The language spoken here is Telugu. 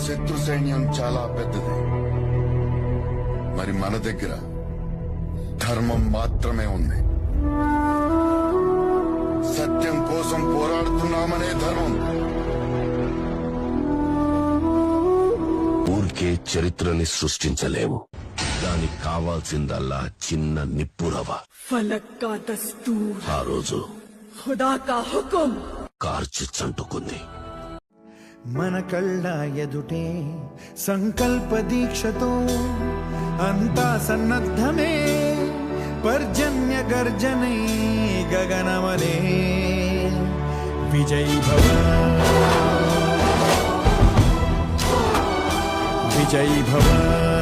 శత్రు సైన్యం చాలా పెద్దది. మరి మన దగ్గర ధర్మం మాత్రమే ఉంది. సత్యం కోసం పోరాడుతున్నామనే ధర్మం. ఊరికే చరిత్రని సృష్టించలేము. దానికి కావాల్సిందల్లా చిన్న నిప్పురవ. फलक का दस्तूर, ఆ రోజు खुदा का हुक्म. కార్చి చంటుకుంది. మన కళ్ళ ఎదుటే సంకల్ప దీక్షతో అంతా సన్నద్ధమే. పర్జన్య గర్జనై గగనమనే విజయ్ భవ, విజయ్ భవ.